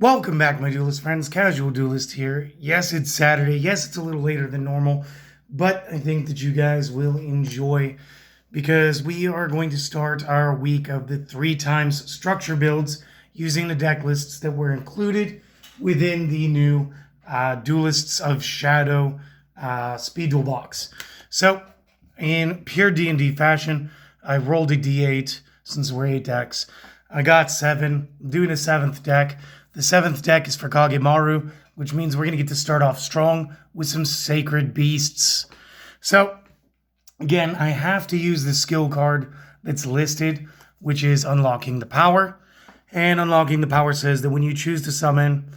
Welcome back, my duelist friends. Casual Duelist here. Yes, it's Saturday. Yes, it's a little later than normal, but I think that you guys will enjoy because we are going to start our week of the 3x structure builds using the deck lists that were included within the new Duelists of Shadow Speed Duel box. So, in pure D&D fashion, I rolled a D8 since we're 8 decks. I got 7. I'm doing a 7th deck. The 7th deck is for Kagemaru, which means we're going to get to start off strong with some Sacred Beasts. So, again, I have to use the skill card that's listed, which is Unlocking the Power. And Unlocking the Power says that when you choose to summon,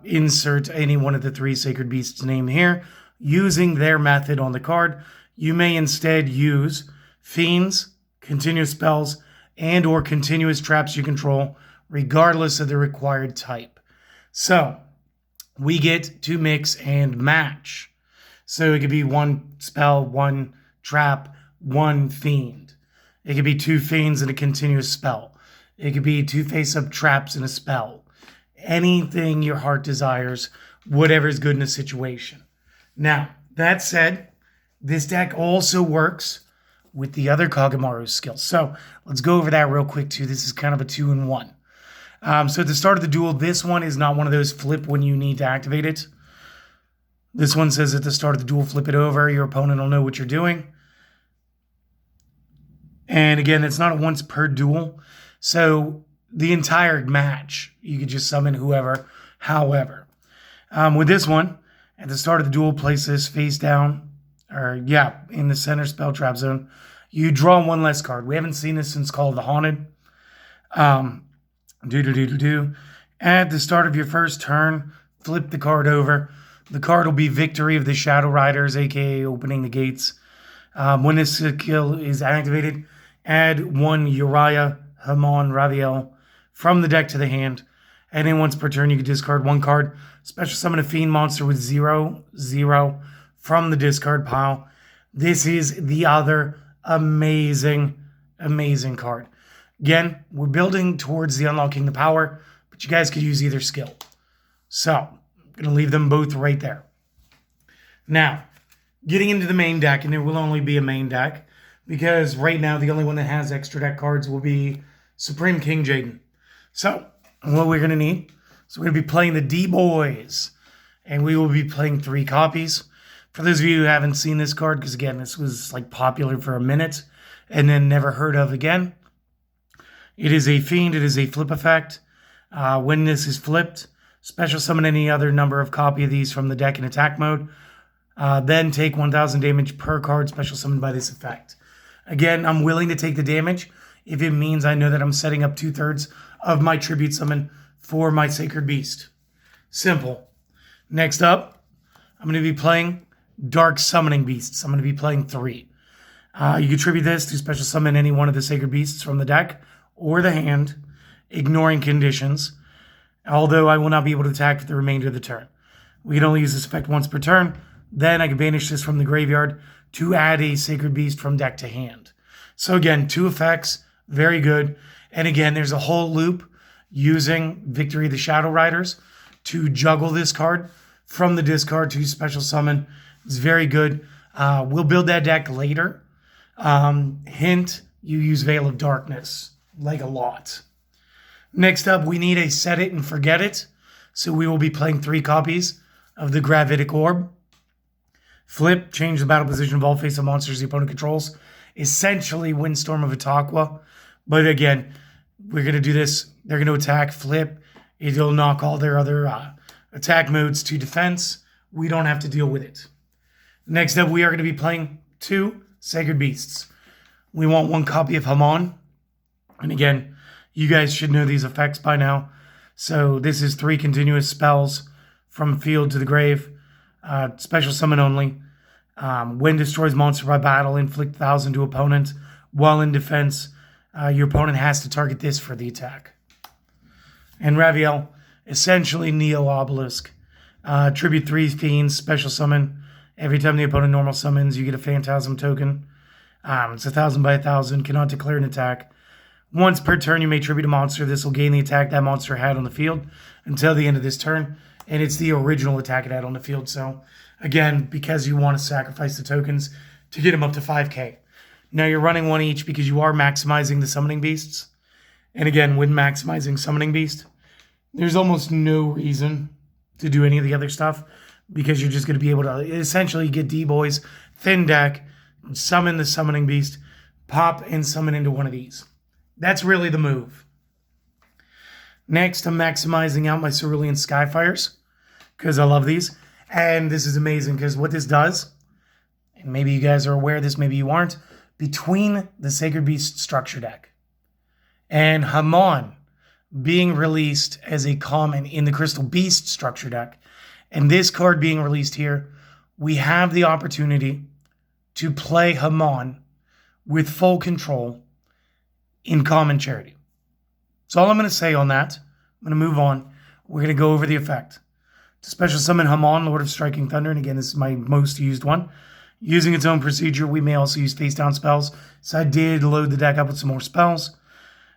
insert any one of the 3 Sacred Beasts named here, using their method on the card, you may instead use Fiends, Continuous Spells, and or Continuous Traps you control, regardless of the required type. So, we get to mix and match. So it could be 1 spell, 1 trap, 1 fiend. It could be 2 fiends and a continuous spell. It could be 2 face-up traps and a spell. Anything your heart desires, whatever's good in a situation. Now, that said, this deck also works with the other Kagemaru skills. So let's go over that real quick too. This is kind of a 2-in-1. So at the start of the duel, this one is not one of those flip when you need to activate it. This one says at the start of the duel, flip it over. Your opponent will know what you're doing. And again, it's not a once per duel. So the entire match, you could just summon whoever, however. With this one, at the start of the duel, place this face down, in the center spell trap zone. You draw 1 less card. We haven't seen this since Call of the Haunted. At the start of your first turn, flip the card over. The card will be Victory of the Shadow Riders, aka Opening the Gates. When this skill is activated, add 1 Uriah Hamon Raviel from the deck to the hand. And then once per turn, you can discard 1 card. Special summon a Fiend monster with 0/0 from the discard pile. This is the other amazing card. Again, we're building towards the Unlocking the Power, but you guys could use either skill. So, I'm going to leave them both right there. Now, getting into the main deck, and there will only be a main deck, because right now the only one that has extra deck cards will be Supreme King Jaden. So, what we're going to need, so we're going to be playing the D-Boys, and we will be playing 3 copies. For those of you who haven't seen this card, because again, this was like popular for a minute, and then never heard of again, it is a fiend. It is a flip effect. When this is flipped, special summon any other number of copy of these from the deck in attack mode. Then take 1,000 damage per card special summoned by this effect. Again, I'm willing to take the damage if it means I know that I'm setting up 2/3 of my tribute summon for my Sacred Beast. Simple. Next up, I'm going to be playing Dark Summoning Beasts. I'm going to be playing 3. You contribute this to special summon any one of the Sacred Beasts from the deck or the hand, ignoring conditions, although I will not be able to attack for the remainder of the turn. We can only use this effect once per turn. Then I can banish this from the graveyard to add a Sacred Beast from deck to hand. So again, 2 effects, very good. And again, there's a whole loop using Victory of the Shadow Riders to juggle this card from the discard to special summon. It's very good. We'll build that deck later. Hint, you use Veil of Darkness, like a lot. Next up, we need a Set It and Forget It. So we will be playing 3 copies of the Gravitic Orb. Flip, change the battle position of all face-up monsters the opponent controls. Essentially, Windstorm of Itaqua. But again, we're going to do this. They're going to attack, flip. It'll knock all their other attack modes to defense. We don't have to deal with it. Next up, we are going to be playing 2 Sacred Beasts. We want 1 copy of Hamon. And again, you guys should know these effects by now. So this is 3 continuous spells from field to the grave. Special summon only. When destroys monster by battle, inflict 1,000 to opponent. While in defense, your opponent has to target this for the attack. And Raviel, essentially Neo Obelisk. Tribute 3 fiends, special summon. Every time the opponent normal summons, you get a Phantasm token. It's 1,000 by 1,000. Cannot declare an attack. Once per turn, you may tribute a monster. This will gain the attack that monster had on the field until the end of this turn. And it's the original attack it had on the field. So, again, because you want to sacrifice the tokens to get them up to 5k. Now, you're running one each because you are maximizing the summoning beasts. And again, when maximizing summoning beast, there's almost no reason to do any of the other stuff because you're just going to be able to essentially get D-Boys, thin deck, summon the summoning beast, pop and summon into one of these. That's really the move. Next, I'm maximizing out my Cerulean Skyfires because I love these. And this is amazing because what this does, and maybe you guys are aware of this, maybe you aren't, between the Sacred Beast structure deck and Hamon being released as a common in the Crystal Beast structure deck, and this card being released here, we have the opportunity to play Hamon with full control in Common Charity. That's all I'm going to say on that. I'm going to move on. We're going to go over the effect. To special summon Hamon, Lord of Striking Thunder, and again, this is my most used one. Using its own procedure, we may also use face down spells. So I did load the deck up with some more spells.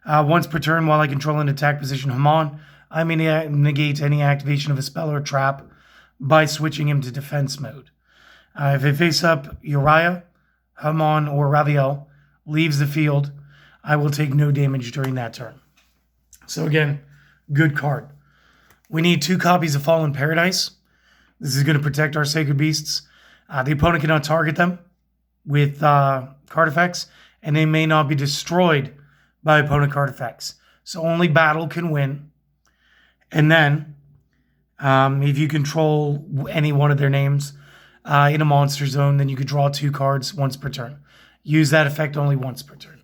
Once per turn, while I control an attack position Hamon, I may negate any activation of a spell or trap by switching him to defense mode. If I face up Uriah, Hamon, or Raviel leaves the field, I will take no damage during that turn. So again, good card. We need 2 copies of Fallen Paradise. This is going to protect our Sacred Beasts. The opponent cannot target them with card effects, and they may not be destroyed by opponent card effects. So only battle can win. And then, if you control any one of their names in a monster zone, then you could draw 2 cards once per turn. Use that effect only once per turn.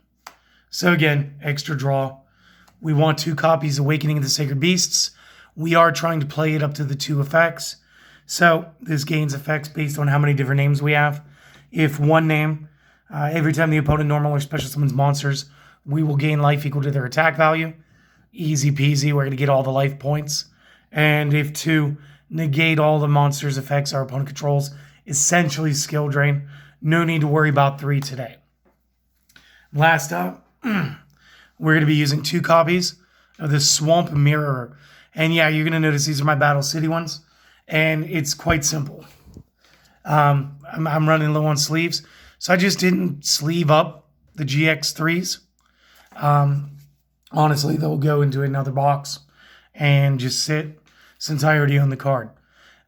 So again, extra draw. We want 2 copies Awakening of the Sacred Beasts. We are trying to play it up to the 2 effects. So this gains effects based on how many different names we have. If one name, every time the opponent normal or special summons monsters, we will gain life equal to their attack value. Easy peasy, we're going to get all the life points. And if 2, negate all the monsters' effects our opponent controls, essentially skill drain. No need to worry about 3 today. Last up, we're going to be using 2 copies of the Swamp Mirror. And yeah, you're going to notice these are my Battle City ones. And it's quite simple. I'm running low on sleeves. So I just didn't sleeve up the GX3s. Honestly, they'll go into another box and just sit since I already own the card.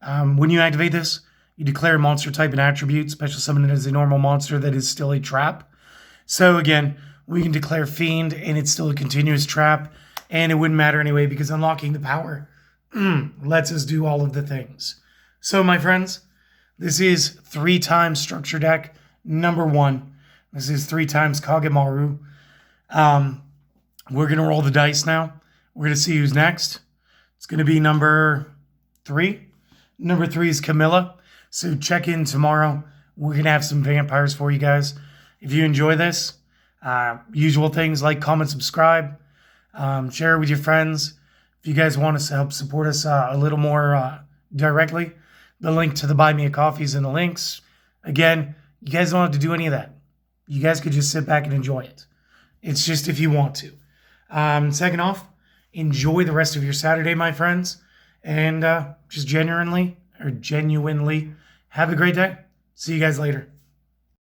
When you activate this, you declare a monster type and attribute, special summon it as a normal monster that is still a trap. So again, we can declare Fiend and it's still a continuous trap, and it wouldn't matter anyway because unlocking the power lets us do all of the things. So my friends, this is 3 times structure deck number 1. This is 3 times Kagemaru. We're going to roll the dice now. We're going to see who's next. It's going to be number 3. Number 3 is Camilla. So check in tomorrow. We're going to have some vampires for you guys. If you enjoy this, usual things like comment, subscribe, share it with your friends. If you guys want us to help support us a little more directly, the link to the Buy Me a Coffee is in the links. Again, you guys don't have to do any of that. You guys could just sit back and enjoy it. It's just if you want to. Second off, enjoy the rest of your Saturday, my friends. And just genuinely have a great day. See you guys later.